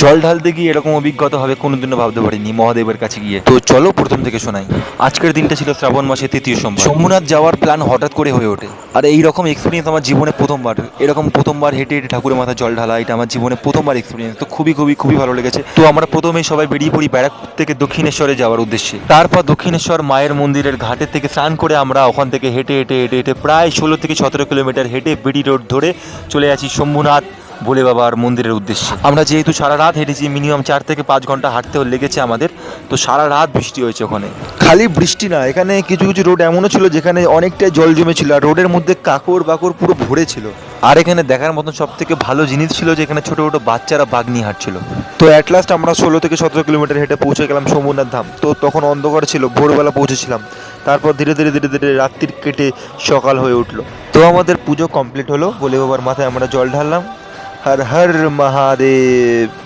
জল ঢালতে গিয়ে এরকম অভিজ্ঞতা হবে কোনোদিনও ভাবতে পারিনি মহাদেবের কাছে গিয়ে। তো চলো প্রথম থেকে শোনাই। আজকের দিনটা ছিল শ্রাবণ মাসের তৃতীয় সোমবার। সোমনাথ যাওয়ার প্ল্যান হঠাৎ করে হয়ে ওঠে। আর এই রকম এক্সপিরিয়েন্স আমার জীবনে প্রথমবার। এরকম প্রথমবার হেঁটে হেঁটে ঠাকুরের মাথায় জল ঢালা, এটা আমার জীবনে প্রথমবার এক্সপিরিয়েন্স। তো খুবই খুবই খুবই ভালো লেগেছে। তো আমরা প্রথমেই সবাই বেরিয়ে পড়ি ব্যারাকপুর থেকে দক্ষিণেশ্বরে যাওয়ার উদ্দেশ্যে। তারপর দক্ষিণেশ্বর মায়ের মন্দিরের ঘাটের থেকে স্নান করে আমরা ওখান থেকে হেঁটে হেঁটে হেঁটে হেঁটে প্রায় 16 থেকে 17 কিলোমিটার হেঁটে বিডি রোড ধরে চলে আসি শম্ভুনাথ ভোলে বাবার মন্দিরের উদ্দেশ্যে। আমরা যেহেতু সারা রাত হেঁটেছি, মিনিমাম 4 থেকে 5 ঘন্টা হাঁটতেও লেগেছে আমাদের। তো সারা রাত বৃষ্টি হয়েছে ওখানে। খালি বৃষ্টি না, এখানে কিছু কিছু রোড এমনও ছিল যেখানে অনেকটাই জল জমেছিল, আর রোডের মধ্যে কাকড় বাকড় পুরো ভরে ছিল। আর এখানে দেখার মতন সব থেকে ভালো জিনিস ছিল যে এখানে ছোটো ছোটো বাচ্চারা বাঘ নিয়ে হাঁটছিল। তো অ্যাট লাস্ট আমরা 16 থেকে 17 কিলোমিটার হেঁটে পৌঁছে গেলাম শম্ভুনাথ ধাম। তো তখন অন্ধকার ছিল, ভোরবেলা পৌঁছেছিলাম। তারপর ধীরে ধীরে ধীরে ধীরে রাত্রির কেটে সকাল হয়ে উঠলো। তো আমাদের পুজো কমপ্লিট হলো, ভোলে বাবার মাথায় আমরা জল ঢাললাম। হর হর মহাদেব।